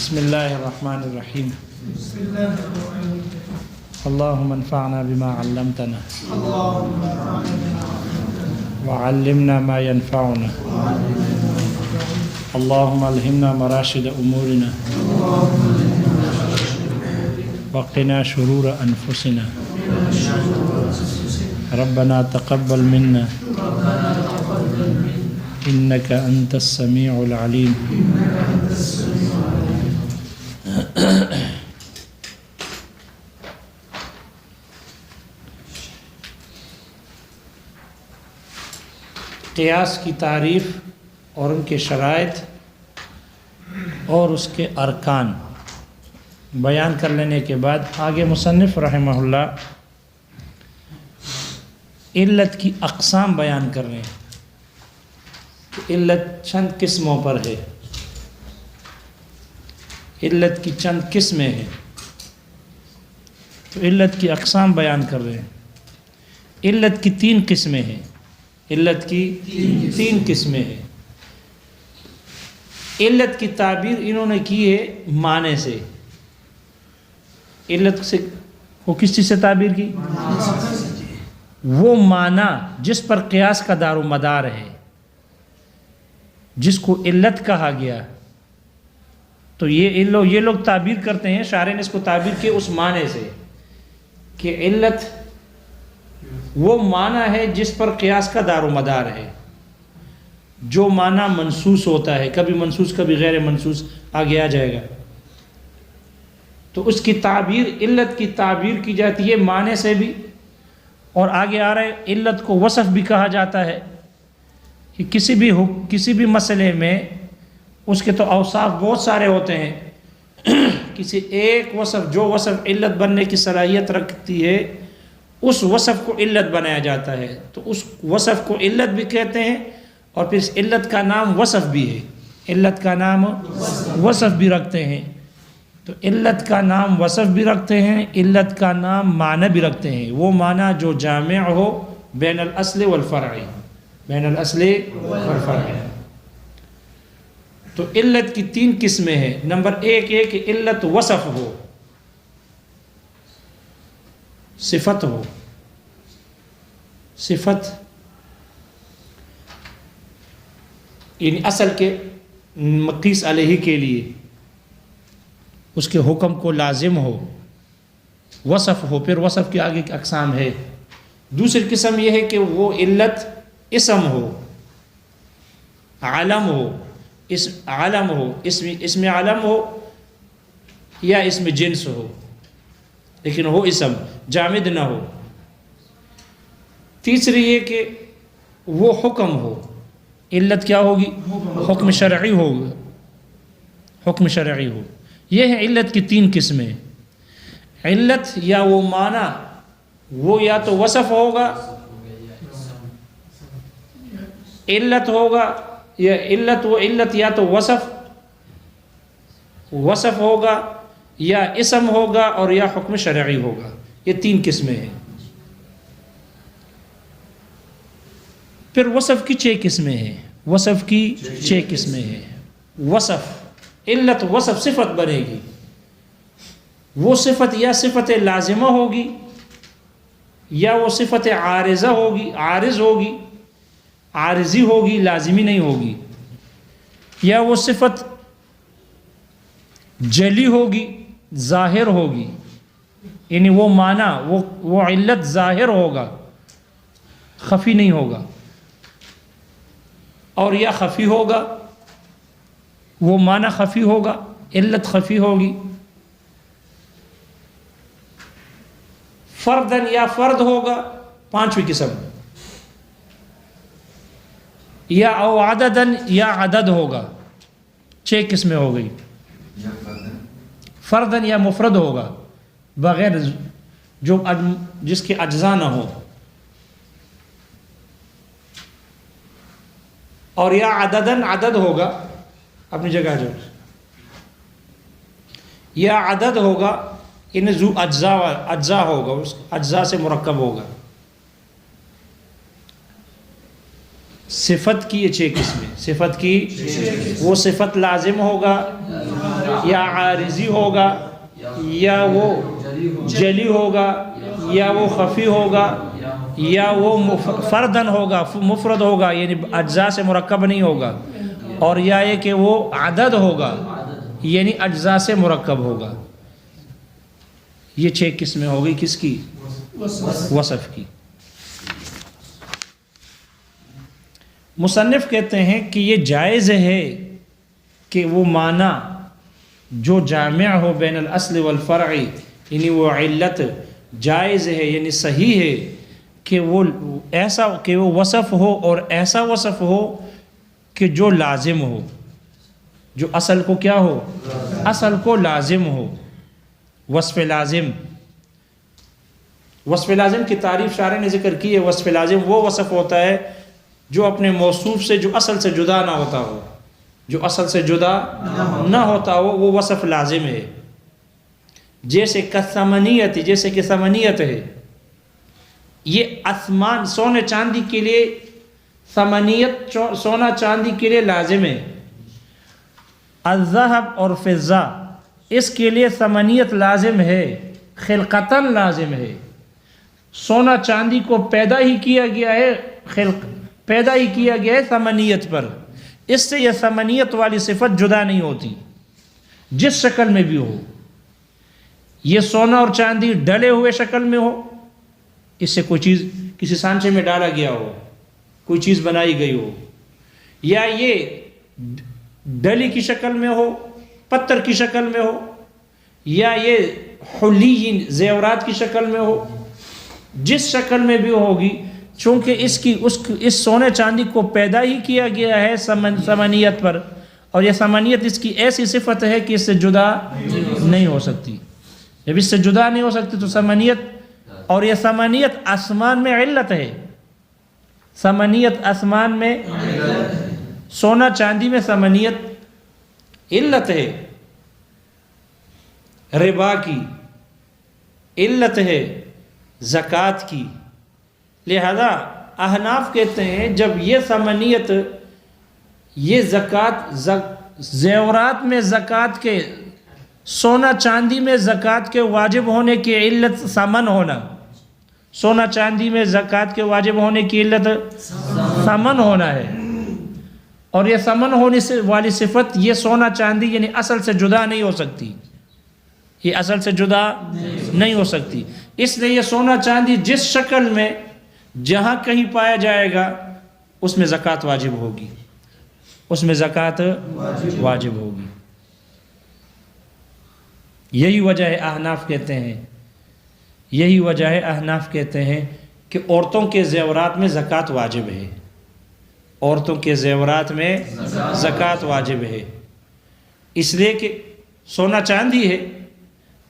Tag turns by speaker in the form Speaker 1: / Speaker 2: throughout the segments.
Speaker 1: بسم اللہ الرحمن الرحیم اللہم انفعنا بما علمتنا وعلمنا ما ينفعنا اللہم الہمنا مراشد امورنا وقنا شرور انفسنا ربنا تقبل منا انك انت السمیع العلیم. قیاس کی تعریف اور ان کے شرائط اور اس کے ارکان بیان کر لینے کے بعد آگے مصنف رحمہ اللہ علت کی اقسام بیان کر رہے ہیں کہ علت چند قسموں پر ہے. علت کی چند قسمیں ہیں تو علت کی اقسام بیان کر رہے ہیں. علت کی 3 قسمیں ہیں. علت کی 3 قسمیں ہیں. علت کی تعبیر انہوں نے کی ہے معنی سے. علت سے وہ کس چیز سے تعبیر کی؟ وہ معنی جس پر قیاس کا دار و مدار ہے، جس کو علت کہا گیا. تو یہ لوگ تعبیر کرتے ہیں، شارح نے اس کو تعبیر کی اس معنی سے کہ علت وہ معنی ہے جس پر قیاس کا دار و مدار ہے. جو معنی منصوص ہوتا ہے، کبھی منصوص کبھی غیر منصوص، آگے آ جائے گا. تو اس کی تعبیر، علت کی تعبیر کی جاتی ہے معنی سے بھی، اور آگے آ رہے علت کو وصف بھی کہا جاتا ہے کہ کسی بھی مسئلے میں اس کے تو اوصاف بہت سارے ہوتے ہیں. کسی ایک وصف، جو وصف علت بننے کی صلاحیت رکھتی ہے، اس وصف کو علت بنایا جاتا ہے. تو اس وصف کو علت بھی کہتے ہیں، اور پھر اس علت کا نام وصف بھی ہے. علت کا نام وصف بھی رکھتے ہیں. تو علت کا نام وصف بھی رکھتے ہیں، علت کا نام معنی بھی رکھتے ہیں. وہ معنی جو جامع ہو بین الاصل والفرع، بین الاصل والفرع. تو علت کی 3 قسمیں ہیں. نمبر 1 یہ کہ علت وصف ہو، صفت ہو. صفت یعنی اصل کے مقیس علیہ کے لیے اس کے حکم کو لازم ہو. وصف ہو. پھر وصف کے آگے کی اقسام ہے. دوسری قسم یہ ہے کہ وہ علت اسم ہو، علم ہو، علم ہو، اسم علم ہو یا اسم جنس ہو، لیکن ہو اسم، جامد نہ ہو. تیسری یہ کہ وہ حکم ہو. علت کیا ہوگی؟ حکم شرعی ہوگا. حکم شرعی ہو. یہ ہے علت کی 3 قسمیں. علت یا وہ معنی، وہ یا تو وصف ہوگا، علت ہوگا، یا علت یا تو وصف ہوگا، یا اسم ہوگا، اور یا حکم شرعی ہوگا. یہ 3 قسمیں ہیں. پھر وصف کی 6 قسمیں ہیں. وصف کی 6 قسمیں ہیں. وصف، علت وصف صفت بنے گی. وہ صفت یا صفت لازمہ ہوگی، یا وہ صفت عارضہ ہوگی، عارض ہوگی، عارضی ہوگی، لازمی نہیں ہوگی. یا وہ صفت جلی ہوگی، ظاہر ہوگی. یعنی وہ معنی، وہ علت ظاہر ہوگا، خفی نہیں ہوگا. اور یا خفی ہوگا، وہ معنی خفی ہوگا، علت خفی ہوگی. فردن یا فرد ہوگا، 5ویں قسم. یا او عددن یا عدد ہوگا. 6 قسمیں ہو گئی. فردن یا مفرد ہوگا، بغیر جس کے اجزاء نہ ہو. اور یا عددن، عدد ہوگا، اپنی جگہ جو یا عدد ہوگا، ان ذو اجزاء ہوگا، اس اجزاء سے مرکب ہوگا. صفت کی یہ 6 قسمیں. صفت کی وہ صفت لازم ہوگا، یا عارضی ہوگا یا وہ جلی ہوگا یا وہ خفی ہوگا یا وہ فردن ہوگا مفرد ہوگا یعنی اجزاء سے مرکب نہیں ہوگا، اور یا یہ کہ وہ عدد ہوگا یعنی اجزاء سے مرکب ہوگا۔ یہ 6 قسمیں ہو گئی کس کی؟ وصف کی۔ مصنف کہتے ہیں کہ یہ جائز ہے کہ وہ معنی جو جامع ہو بین الاصل والفرع، یعنی وہ علت جائز ہے یعنی صحیح ہے کہ وہ ایسا کہ وہ وصف ہو اور ایسا وصف ہو کہ جو لازم ہو، جو اصل کو کیا ہو؟ اصل کو لازم ہو۔ وصف لازم، وصف لازم کی تعریف شارح نے ذکر کی ہے۔ وصف لازم وہ وصف ہوتا ہے جو اپنے موصوف سے جو اصل سے جدا نہ ہوتا ہو، جو اصل سے جدا نہ ہوتا ہو، وہ وصف لازم ہے۔ جیسے کثمنیت، جیسے کہ ثمنیت ہے، یہ اثمان سونے چاندی کے لیے، ثمنیت سونا چاندی کے لیے لازم ہے۔ الذهب اور فضہ اس کے لیے ثمنیت لازم ہے، خلقتاً لازم ہے۔ سونا چاندی کو پیدا ہی کیا گیا ہے، پیدا ہی کیا گیا ہے ثمنیت پر، اس سے یہ ثمنیت والی صفت جدا نہیں ہوتی جس شکل میں بھی ہو۔ یہ سونا اور چاندی ڈلے ہوئے شکل میں ہو، اس سے کوئی چیز کسی سانچے میں ڈالا گیا ہو، کوئی چیز بنائی گئی ہو، یا یہ ڈلی کی شکل میں ہو، پتھر کی شکل میں ہو، یا یہ حلی زیورات کی شکل میں ہو، جس شکل میں بھی ہوگی، چونکہ اس سونے چاندی کو پیدا ہی کیا گیا ہے ثمنیت پر، اور یہ ثمنیت اس کی ایسی صفت ہے کہ اس سے جدا نہیں ہو سکتی۔ جب اس سے جدا نہیں ہو سکتی تو ثمنیت، اور یہ ثمنیت آسمان میں علت ہے۔ ثمنیت آسمان میں، سونا چاندی میں ثمنیت علت ہے، ربا کی علت ہے، زکوٰۃ کی۔ لہذا احناف کہتے ہیں جب یہ ثمنیت، یہ زکوٰۃ، زیورات میں زکوٰۃ کے، سونا چاندی میں زکوٰۃ کے واجب ہونے کی علت ثمن ہونا، سونا چاندی میں زکوٰۃ کے واجب ہونے کی علت ثمن ہونا ہے، اور یہ ثمن ہونے سے والی صفت یہ سونا چاندی یعنی اصل سے جدا نہیں ہو سکتی، یہ اصل سے جدا نہیں ہو سکتی۔ اس لیے یہ سونا چاندی جس شکل میں جہاں کہیں پایا جائے گا اس میں زکوٰۃ واجب ہوگی، اس میں زکوٰۃ واجب ہوگی۔ یہی وجہ ہے احناف کہتے ہیں، یہی وجہ ہے احناف کہتے ہیں کہ عورتوں کے زیورات میں زکوٰۃ واجب ہے، عورتوں کے زیورات میں زکوٰۃ واجب ہے، اس لیے کہ سونا چاندی ہے،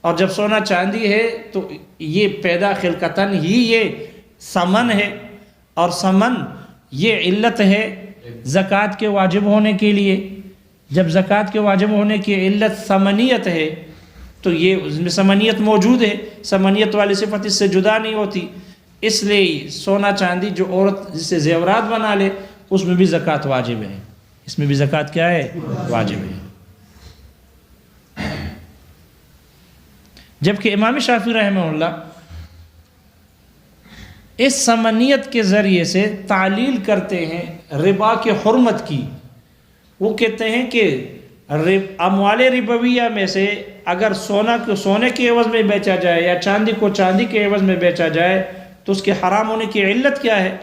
Speaker 1: اور جب سونا چاندی ہے تو یہ پیدا خلقتاً ہی یہ ثمن ہے، اور ثمن یہ علت ہے زکوٰۃ کے واجب ہونے کے لیے۔ جب زکوٰۃ کے واجب ہونے کی علت ثمنیت ہے تو یہ اس میں ثمنیت موجود ہے، ثمنیت والی صفت اس سے جدا نہیں ہوتی، اس لیے سونا چاندی جو عورت جس سے زیورات بنا لے اس میں بھی زکوٰۃ واجب ہے، اس میں بھی زکوٰۃ کیا ہے؟ واجب ہے۔ جبکہ امام شافعی رحمہ اللہ اس ثمنیت کے ذریعے سے تعلیل کرتے ہیں ربا کے حرمت کی۔ وہ کہتے ہیں کہ اموال ربویہ میں سے اگر سونا کو سونے کے عوض میں بیچا جائے یا چاندی کو چاندی کے عوض میں بیچا جائے تو اس کے حرام ہونے کی علت کیا ہے؟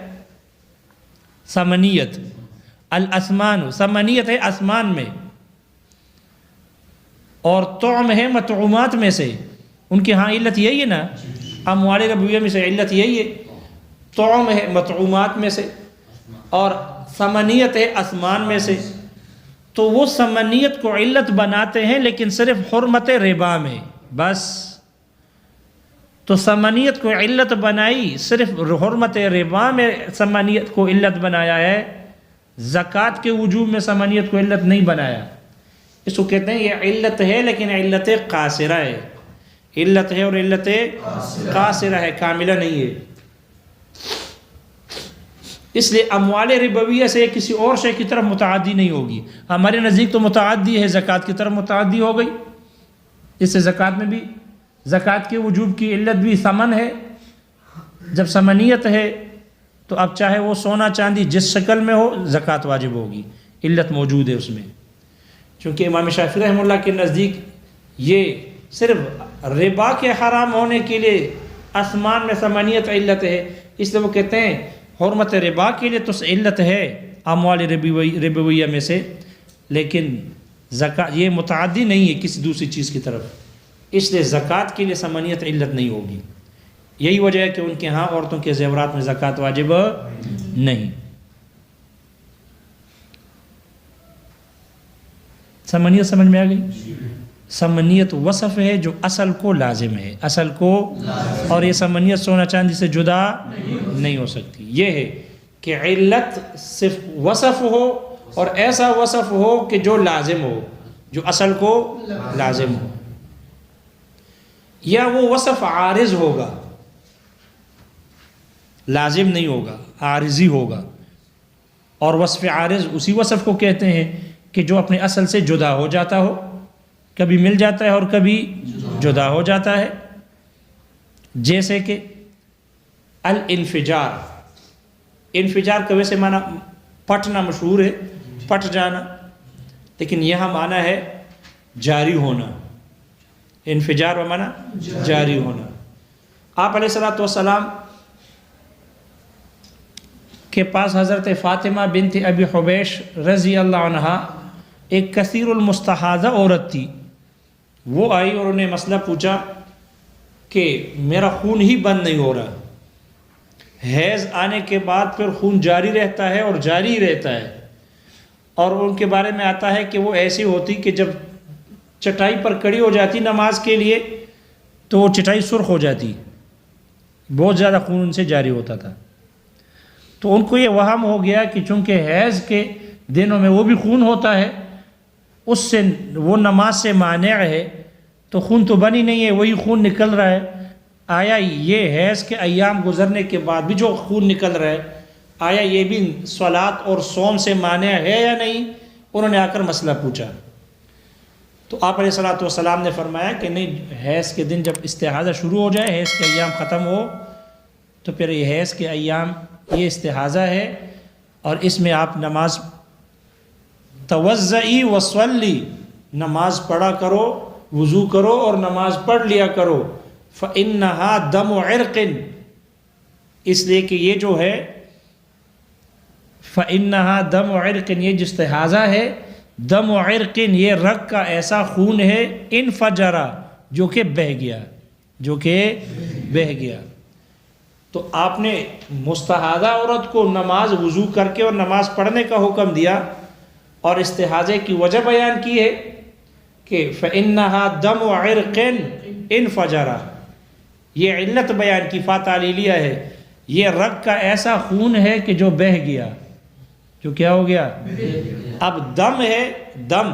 Speaker 1: ثمنیت۔ الاسمان، ثمنیت ہے آسمان میں، اور طعم ہے مطعومات میں سے۔ ان کی ہاں علت یہی ہے نا، اموال ربویہ میں سے علت یہی ہے، طعم ہے مطعومات میں سے، اور ثمنیت ہے آسمان میں سے۔ تو وہ ثمنیت کو علت بناتے ہیں لیکن صرف حرمت ربا میں بس۔ تو ثمنیت کو علت بنائی صرف حرمت ربا میں، ثمنیت کو علت بنایا ہے، زکوٰۃ کے وجوب میں ثمنیت کو علت نہیں بنایا۔ اس کو کہتے ہیں یہ علت ہے لیکن علت قاصرہ ہے، علت ہے اور علت قاصرہ ہے، کاملہ نہیں ہے۔ اس لیے اموال ربویہ سے کسی اور شے کی طرف متعدی نہیں ہوگی. ہمارے نزدیک تو متعدی ہے، زکوٰۃ کی طرف متعدی ہو گئی. اس سے زکوٰۃ میں بھی، زکوٰۃ کے وجوب کی علت بھی ثمن ہے. جب ثمنیت ہے تو اب چاہے وہ سونا چاندی جس شکل میں ہو زکوٰۃ واجب ہوگی، علت موجود ہے اس میں. چونکہ امام شافعی رحمہ اللہ کے نزدیک یہ صرف ربا کے حرام ہونے کے لیے آسمان میں ثمنیت علت ہے، اس لیے وہ کہتے ہیں حرمت ربا کے لیے تو علت ہے اموال ربویہ میں سے، لیکن زکوٰۃ یہ متعدی نہیں ہے کسی دوسری چیز کی طرف، اس لیے زکوٰۃ کے لیے ثمنیت علت نہیں ہوگی. یہی وجہ ہے کہ ان کے ہاں عورتوں کے زیورات میں زکوٰۃ واجب نہیں. ثمنیت سمجھ میں آ گئی؟ ثمنیت وصف ہے جو اصل کو لازم ہے، اصل کو، اور یہ ثمنیت سونا چاندی سے جدا نہیں ہو سکتی. یہ ہے کہ علت صرف وصف ہو اور ایسا وصف ہو کہ جو لازم ہو، جو اصل کو لازم ہو، یا وہ وصف عارض ہوگا، لازم نہیں ہوگا، عارضی ہوگا. اور وصف عارض اسی وصف کو کہتے ہیں کہ جو اپنے اصل سے جدا ہو جاتا ہو، کبھی مل جاتا ہے اور کبھی جدا ہو جاتا ہے. جیسے کہ الانفجار، انفجار کا ویسے معنی پھٹنا مشہور ہے، پھٹ جانا، لیکن یہاں معنی ہے جاری ہونا. انفجار و معنی جاری ہونا. آپ علیہ السلام کے پاس حضرت فاطمہ بنت ابی حبیش رضی اللہ عنہا ایک کثیر المستحاضہ عورت تھی. وہ آئی اور انہیں مسئلہ پوچھا کہ میرا خون ہی بند نہیں ہو رہا، حیض آنے کے بعد پھر خون جاری رہتا ہے اور جاری ہی رہتا ہے. اور ان کے بارے میں آتا ہے کہ وہ ایسی ہوتی کہ جب چٹائی پر کھڑی ہو جاتی نماز کے لیے تو وہ چٹائی سرخ ہو جاتی، بہت زیادہ خون ان سے جاری ہوتا تھا. تو ان کو یہ وہم ہو گیا کہ چونکہ حیض کے دنوں میں وہ بھی خون ہوتا ہے، اس سے وہ نماز سے مانع ہے، تو خون تو بنی نہیں ہے، وہی خون نکل رہا ہے. آیا یہ حیض کے ایام گزرنے کے بعد بھی جو خون نکل رہا ہے، آیا یہ بھی صلاۃ اور صوم سے مانع ہے یا نہیں؟ انہوں نے آ کر مسئلہ پوچھا. تو آپ علیہ السلام نے فرمایا کہ نہیں، حیض کے دن جب استحاضہ شروع ہو جائے، حیض کے ایام ختم ہو، تو پھر یہ حیض کے ایام یہ استحاضہ ہے، اور اس میں آپ نماز توضئی وصلی، نماز پڑھا کرو، وضو کرو اور نماز پڑھ لیا کرو. فإنہا دم عرق، اس لیے کہ یہ جو ہے فإنہا دم عرق، یہ جو استحاضہ ہے، دم عرق، یہ رگ کا ایسا خون ہے، انفجرا، جو کہ بہہ گیا، جو کہ بہہ گیا. تو آپ نے مستحاضہ عورت کو نماز وضو کر کے اور نماز پڑھنے کا حکم دیا، اور استحاضے کی وجہ بیان کی ہے کہ فإنہا دم عرق انفجرا، یہ علت بیان کی، فا تعلیلیہ ہے، یہ رگ کا ایسا خون ہے کہ جو بہہ گیا، جو کیا ہو گیا. اب دم ہے، دم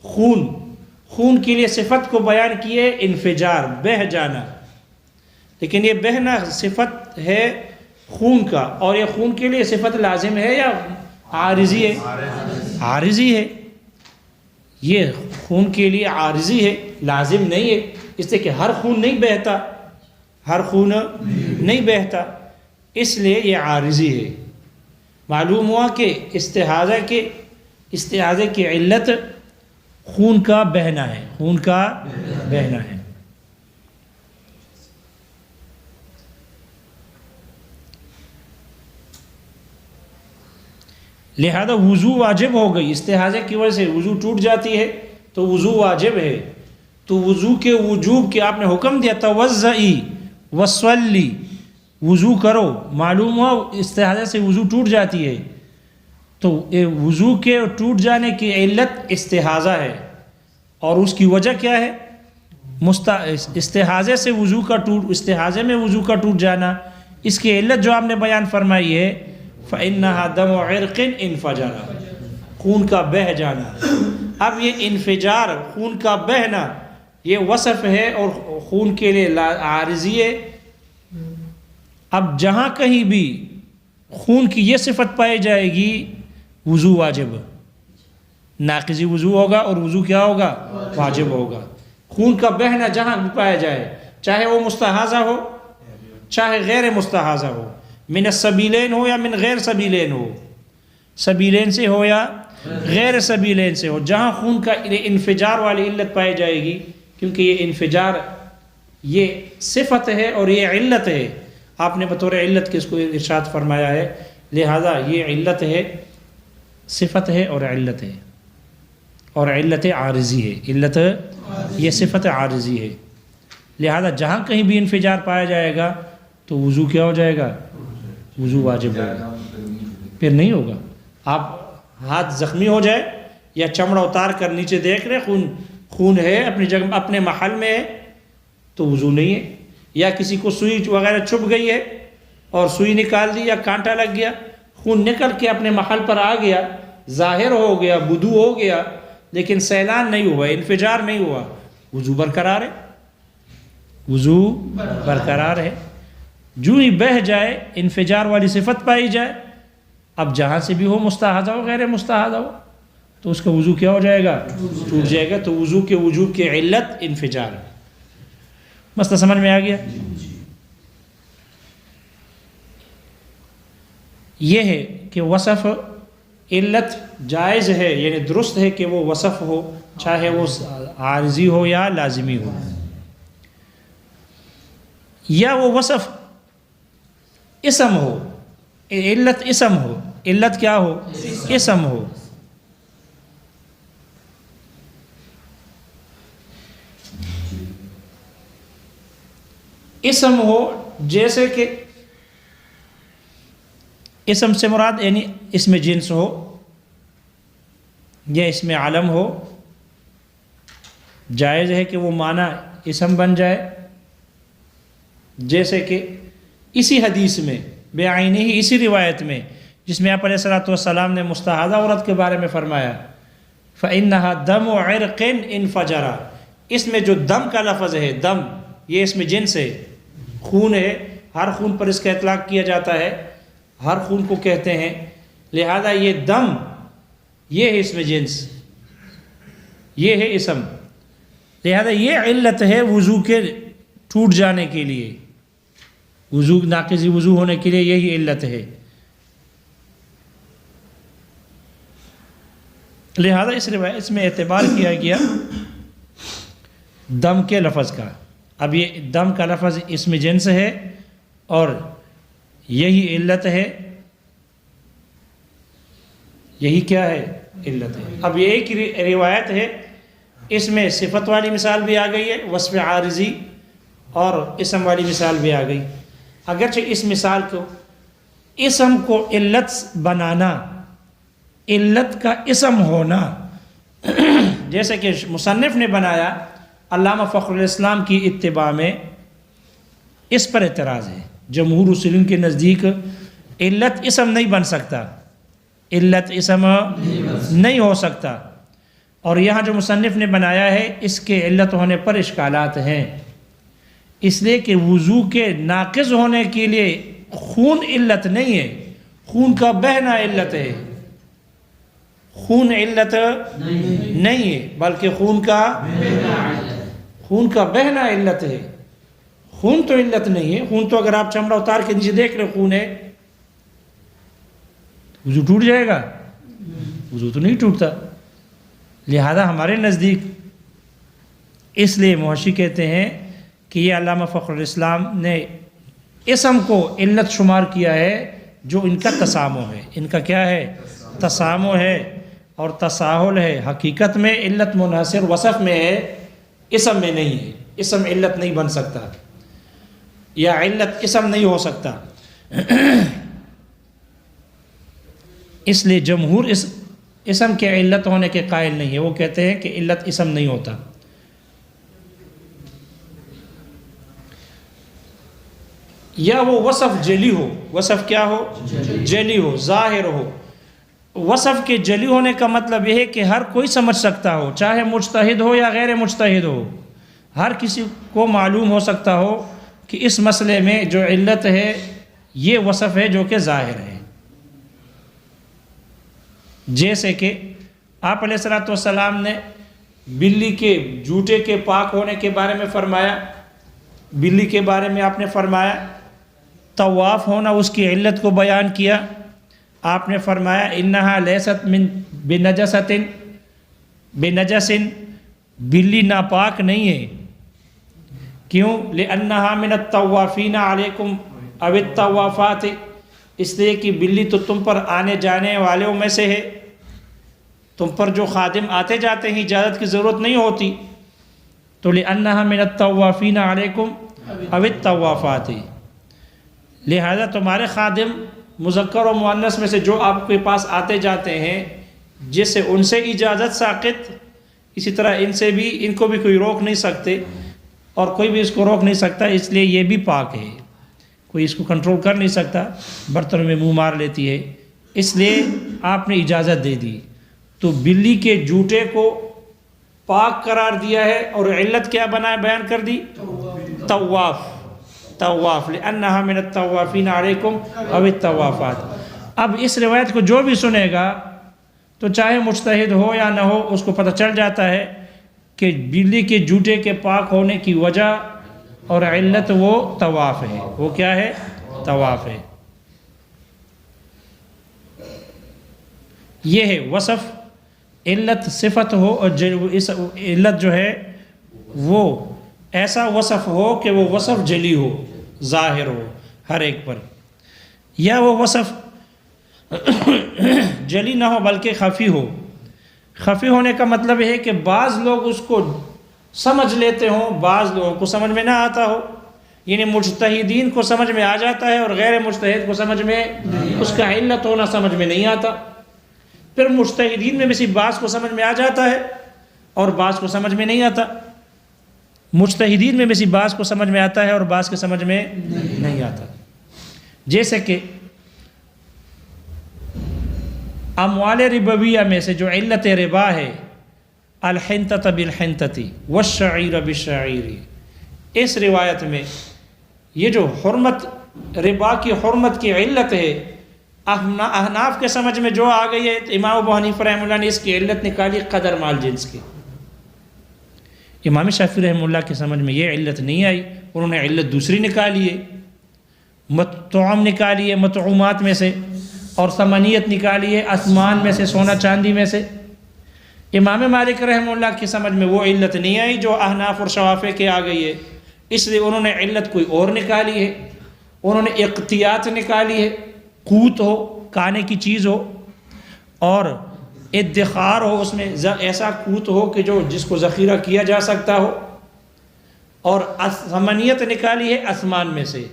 Speaker 1: خون، خون کے لیے صفت کو بیان کیے انفجار، بہہ جانا، لیکن یہ بہنا صفت ہے خون کا، اور یہ خون کے لیے صفت لازم ہے یا عارضی ہے؟ عارضی ہے. یہ خون کے لیے عارضی ہے، لازم نہیں ہے، اس لیے کہ ہر خون نہیں بہتا، ہر خون نہیں بہتا، اس لیے یہ عارضی ہے. معلوم ہوا کہ استحاضے کی علت خون کا بہنا ہے، خون کا بہنا ہے. لہذا وضو واجب ہو گئی، استحاضے کی وجہ سے وضو ٹوٹ جاتی ہے تو وضو واجب ہے. تو وضو کے وجوب کے آپ نے حکم دیا، توضئی وصلی، وضو کرو. معلوم ہوا استحاضے سے وضو ٹوٹ جاتی ہے، تو وضو کے ٹوٹ جانے کی علت استحاضہ ہے، اور اس کی وجہ کیا ہے؟ استحاضے سے وضو کا استحاضے میں وضو کا ٹوٹ جانا، اس کی علت جو آپ نے بیان فرمائی ہے فإنہا دم عرق انفجرا، خون کا بہہ جانا. اب یہ انفجار، خون کا بہنا، یہ وصف ہے اور خون کے لیے عارضی ہے. اب جہاں کہیں بھی خون کی یہ صفت پائی جائے گی وضو واجب، ناقضی وضو ہوگا اور وضو کیا ہوگا؟ واجب ہوگا۔ خون کا بہنا جہاں بھی پایا جائے، چاہے وہ مستحاضہ ہو چاہے غیر مستحاضہ ہو، من السبیلین ہو یا من غیر سبیلین ہو، سبیلین سے ہو یا غیر سبیلین سے ہو، جہاں خون کا انفجار والی علت پائی جائے گی، کیونکہ یہ انفجار یہ صفت ہے اور یہ علت ہے، آپ نے بطور علت کے اس کو ارشاد فرمایا ہے، لہذا یہ علت ہے، صفت ہے اور علت ہے، اور علت عارضی ہے، علت یہ صفت عارضی ہے، لہذا جہاں کہیں بھی انفجار پایا جائے گا تو وضو کیا ہو جائے گا؟ وضو واجب ہوگا، پھر نہیں ہوگا۔ آپ ہاتھ زخمی ہو جائے یا چمڑا اتار کر نیچے دیکھ رہے خون ہے اپنی جگہ اپنے محل میں ہے تو وضو نہیں ہے، یا کسی کو سوئی وغیرہ چبھ گئی ہے اور سوئی نکال دی یا کانٹا لگ گیا، خون نکل کے اپنے محل پر آ گیا، ظاہر ہو گیا، بدو ہو گیا، لیکن سیلان نہیں ہوا، انفجار نہیں ہوا، وضو برقرار ہے، وضو برقرار ہے۔ جو ہی بہہ جائے انفجار والی صفت پائی جائے، اب جہاں سے بھی ہو، مستحاضہ ہو غیر مستحاضہ ہو، تو اس کا وضو کیا ہو جائے گا؟ ٹوٹ جائے گا۔ تو وضو کے وجوب کی علت انفجار ہے۔ مسئلہ سمجھ میں آ گیا؟ یہ ہے کہ وصف علت جائز ہے، یعنی درست ہے کہ وہ وصف ہو، چاہے وہ عارضی ہو یا لازمی ہو، یا وہ وصف اسم ہو، علت اسم ہو، علت کیا ہو؟ اسم ہو۔ اسم ہو جیسے کہ اسم سے مراد یعنی اسم جنس ہو یا اسم علم ہو، جائز ہے کہ وہ معنی اسم بن جائے، جیسے کہ اسی حدیث میں بعینہ ہی، اسی روایت میں جس میں آپ علیہ الصلوۃ والسلام نے مستحاضہ عورت کے بارے میں فرمایا فَإِنَّهَا دَمُ عِرْقٍ انفجرا، اس میں جو دم کا لفظ ہے، دم یہ اس میں جنس ہے، خون ہے، ہر خون پر اس کا اطلاق کیا جاتا ہے، ہر خون کو کہتے ہیں، لہذا یہ دم یہ ہے اس میں جنس، یہ ہے اسم، لہذا یہ علت ہے وضو کے ٹوٹ جانے کے لیے، وضو ناقضی وضو ہونے کے لیے یہی علت ہے، لہذا اس روایت میں اعتبار کیا گیا دم کے لفظ کا۔ اب یہ دم کا لفظ اسم جنس ہے اور یہی علت ہے، یہی کیا ہے؟ علت ہے۔ اب یہ ایک روایت ہے، اس میں صفت والی مثال بھی آ گئی ہے، وصف عارضی، اور اسم والی مثال بھی آ گئی۔ اگرچہ اس مثال کو اسم کو علت بنانا، علت کا اسم ہونا، جیسے کہ مصنف نے بنایا، علامہ فخر الاسلام کی اتباع میں اس پر اعتراض ہے۔ جمہور اصولین کے نزدیک علت اسم نہیں بن سکتا، علت اسم نہیں ہو سکتا، اور یہاں جو مصنف نے بنایا ہے اس کے علت ہونے پر اشکالات ہیں، اس لیے کہ وضو کے ناقض ہونے کے لیے خون علت نہیں ہے، خون کا بہنا علت ہے، خون علت نہیں ہے بلکہ خون کا بہنا علت ہے، خون تو علت نہیں ہے۔ خون تو اگر آپ چمڑا اتار کے نیچے دیکھ رہے خون ہے، وضو ٹوٹ جائے گا؟ وضو تو نہیں ٹوٹتا، لہذا ہمارے نزدیک اس لیے محشی کہتے ہیں کہ یہ علامہ فخر الاسلام نے اسم کو علت شمار کیا ہے جو ان کا تسامح ہے، ان کا کیا ہے؟ تسامح ہے اور تساہل ہے۔ حقیقت میں علت منحصر وصف میں ہے، اسم میں نہیں ہے، اسم علت نہیں بن سکتا یا علت اسم نہیں ہو سکتا، اس لیے جمہور اسم کے علت ہونے کے قائل نہیں ہے، وہ کہتے ہیں کہ علت اسم نہیں ہوتا۔ یا وہ وصف جلی ہو، وصف کیا ہو؟ جلی ہو، ظاہر ہو۔ وصف کے جلی ہونے کا مطلب یہ ہے کہ ہر کوئی سمجھ سکتا ہو، چاہے مجتہد ہو یا غیر مجتہد ہو، ہر کسی کو معلوم ہو سکتا ہو کہ اس مسئلے میں جو علت ہے یہ وصف ہے جو کہ ظاہر ہے، جیسے کہ آپ علیہ الصلوۃ والسلام نے بلی کے جوتے کے پاک ہونے کے بارے میں فرمایا، بلی کے بارے میں آپ نے فرمایا، طواف ہونا اس کی علت کو بیان کیا، آپ نے فرمایا انہا لیست من بنجس، بلی ناپاک نہیں ہے، کیوں؟ لأنہا من الطوافین علیکم او الطوافات، اس لیے کہ بلی تو تم پر آنے جانے والوں میں سے ہے، تم پر جو خادم آتے جاتے ہیں اجازت کی ضرورت نہیں ہوتی، تو لأنہا من الطوافین علیکم او الطوافات، لہذا تمہارے خادم مذکر و مؤنث میں سے جو آپ کے پاس آتے جاتے ہیں، جس سے ان سے اجازت ساقط، اسی طرح ان کو بھی کوئی روک نہیں سکتے اور کوئی بھی اس کو روک نہیں سکتا، اس لیے یہ بھی پاک ہے، کوئی اس کو کنٹرول کر نہیں سکتا، برتن میں منہ مار لیتی ہے، اس لیے آپ نے اجازت دے دی۔ تو بلی کے جوتے کو پاک قرار دیا ہے، اور علت کیا بیان کر دی؟ طواف، لأنہا من الطوافین علیکم او الطوافات۔ اب اس روایت کو جو بھی سنے گا تو چاہے مجتہد ہو یا نہ ہو، اس کو پتہ چل جاتا ہے کہ بلی کے جوتے کے پاک ہونے کی وجہ اور علت وہ طواف ہے۔ وہ کیا ہے؟ طواف ہے۔ یہ ہے وصف، علت صفت ہو، اور اس علت جو ہے وہ ایسا وصف ہو کہ وہ وصف جلی ہو، ظاہر ہو ہر ایک پر، یا وہ وصف جلی نہ ہو بلکہ خفی ہو۔ خفی ہونے کا مطلب ہے کہ بعض لوگ اس کو سمجھ لیتے ہوں، بعض لوگوں کو سمجھ میں نہ آتا ہو، یعنی مجتہدین کو سمجھ میں آ جاتا ہے اور غیر مجتہد کو سمجھ میں اس کا علت ہونا سمجھ میں نہیں آتا، پھر مجتہدین میں سے بعض کو سمجھ میں آ جاتا ہے اور بعض کو سمجھ میں نہیں آتا، مجتہدین میں سے بعض کو سمجھ میں آتا ہے اور بعض کے سمجھ میں نہیں آتا۔ جیسے کہ اموال ربویہ میں سے جو علت ربا ہے، الحنطۃ بالحنطۃ والشعیر بالشعیر، اس روایت میں یہ جو حرمت، ربا کی حرمت کی علت ہے، احناف کے سمجھ میں جو آ گئی ہے، امام ابو حنیفہ رحمہ اللہ نے اس کی علت نکالی قدر مال جنس کی۔ امام شافعی رحمہ اللہ کی سمجھ میں یہ علت نہیں آئی، انہوں نے علت دوسری نکالی ہے، مطعم نکالی ہے مطعومات میں سے، اور ثمنیت نکالی ہے آسمان میں سے، سونا چاندی میں سے۔ امام مالک رحمہ اللہ کی سمجھ میں وہ علت نہیں آئی جو احناف اور شوافع کے آ گئی ہے، اس لیے انہوں نے علت کوئی اور نکالی ہے، انہوں نے اقتیات نکالی ہے، قوت ہو، کھانے کی چیز ہو اور ادخار ہو، اس میں ایسا قوت ہو کہ جس کو ذخیرہ کیا جا سکتا ہو، اور ثمنیت نکالی ہے آسمان میں سے۔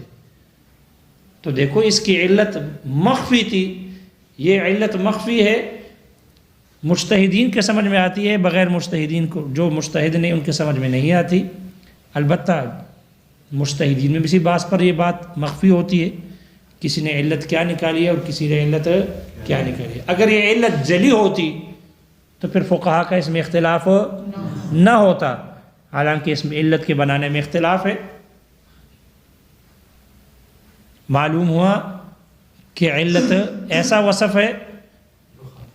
Speaker 1: تو دیکھو اس کی علت مخفی تھی، یہ علت مخفی ہے، مجتہدین کے سمجھ میں آتی ہے، بغیر مجتہدین کو، جو مجتہد نہیں ان کے سمجھ میں نہیں آتی۔ البتہ مجتہدین میں بھی بعض پر یہ بات مخفی ہوتی ہے، کسی نے علت کیا نکالی ہے اور کسی نے علت کیا نکالی ہے۔ اگر یہ علت جلی ہوتی تو پھر فقہا کا اس میں اختلاف نہ ہوتا، حالانکہ اس میں علت کے بنانے میں اختلاف ہے۔ معلوم ہوا کہ علت ایسا وصف ہے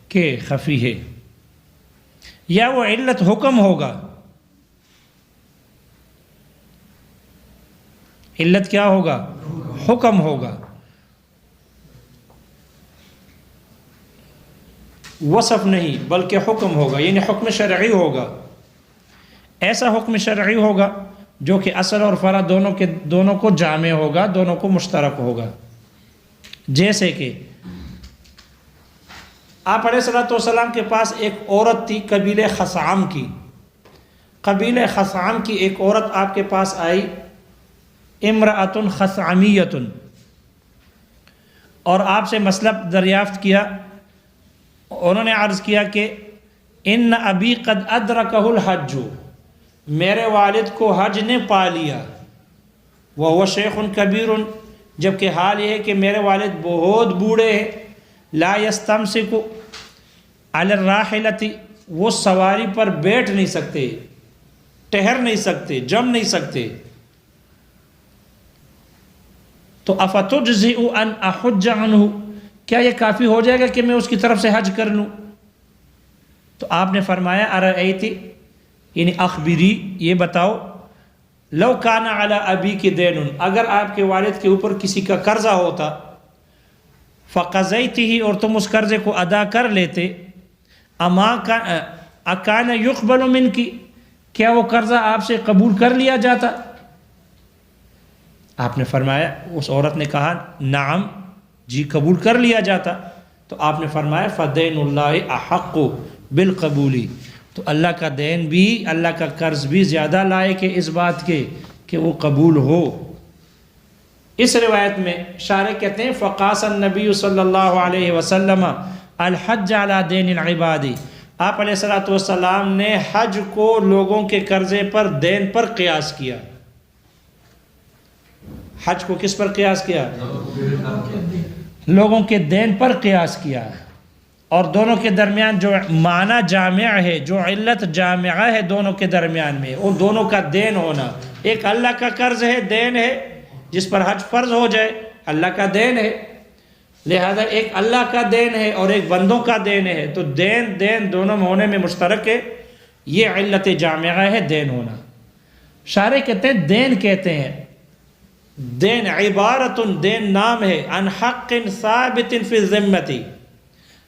Speaker 1: کہ خفی ہے، یا وہ علت حکم ہوگا۔ علت کیا ہوگا؟ حکم ہوگا، وصف نہیں بلکہ حکم ہوگا، یعنی حکم شرعی ہوگا، ایسا حکم شرعی ہوگا جو کہ اصل اور فرع دونوں کو جامع ہوگا، دونوں کو مشترک ہوگا۔ جیسے کہ آپ علیہ الصلوۃ والسلام کے پاس ایک عورت تھی قبیلہ خثعم کی، قبیلہ خثعم کی ایک عورت آپ کے پاس آئی، امرأۃ خثعمیۃ، اور آپ سے مسئلہ دریافت کیا۔ انہوں نے عرض کیا کہ ان ابی قد ادرکہ الحج، میرے والد کو حج نے پا لیا، وہو شیخ کبیر، جبکہ حال یہ ہے کہ میرے والد بہت بوڑھے ہیں، لا یستمسک علی الراحلۃ، وہ سواری پر بیٹھ نہیں سکتے، ٹہر نہیں سکتے، جم نہیں سکتے۔ تو افتجزئ ان احج عنہ، کیا یہ کافی ہو جائے گا کہ میں اس کی طرف سے حج کر لوں؟ تو آپ نے فرمایا ارأیتی یعنی اخبری یہ بتاؤ لو کان علی ابی کی دین اگر آپ کے والد کے اوپر کسی کا قرضہ ہوتا فقضیتہ اور تم اس قرضے کو ادا کر لیتے اکان یقبل منک کیا وہ قرضہ آپ سے قبول کر لیا جاتا؟ آپ نے فرمایا اس عورت نے کہا نعم جی قبول کر لیا جاتا. تو آپ نے فرمایا فدین اللہ احق بالقبولی تو اللہ کا دین بھی اللہ کا قرض بھی زیادہ لائق ہے اس بات کے کہ وہ قبول ہو. اس روایت میں شارح کہتے ہیں فقاس النبی صلی اللہ علیہ وسلم الحج علی دین العباد آپ علیہ السلام نے حج کو لوگوں کے قرضے پر دین پر قیاس کیا. حج کو کس پر قیاس کیا؟ لوگوں کے دین پر قیاس کیا. اور دونوں کے درمیان جو معنی جامع ہے جو علت جامعہ ہے دونوں کے درمیان میں وہ دونوں کا دین ہونا. ایک اللہ کا قرض ہے دین ہے جس پر حج فرض ہو جائے اللہ کا دین ہے لہذا ایک اللہ کا دین ہے اور ایک بندوں کا دین ہے تو دین دونوں میں ہونے میں مشترک ہے. یہ علت جامعہ ہے دین ہونا. شارح کہتے ہیں دین کہتے ہیں دین عبارت دین نام ہے عن حق ثابت فی الذمتی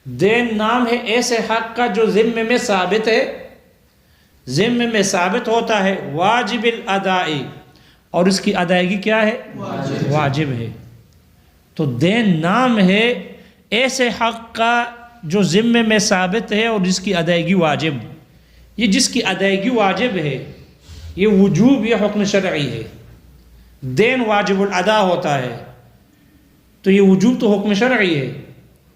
Speaker 1: دین نام ہے ایسے حق کا جو ذمے میں ثابت ہے ذمے میں ثابت ہوتا ہے واجب الادائی اور اس کی ادائیگی کیا ہے؟ واجب ہے. تو دین نام ہے ایسے حق کا جو ذمے میں ثابت ہے اور جس کی ادائیگی واجب. یہ جس کی ادائیگی واجب ہے یہ وجوب یہ حکم شرعی ہے. دین واجب الادا ہوتا ہے تو یہ وجوب تو حکم شرعی ہے.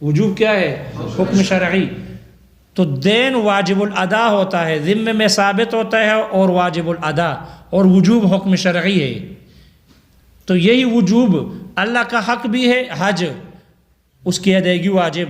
Speaker 1: وجوب کیا ہے؟ حکم شرعی. تو دین واجب الادا ہوتا ہے ذمے میں ثابت ہوتا ہے اور واجب الادا اور وجوب حکم شرعی ہے. تو یہی وجوب اللہ کا حق بھی ہے حج اس کی ادائیگی واجب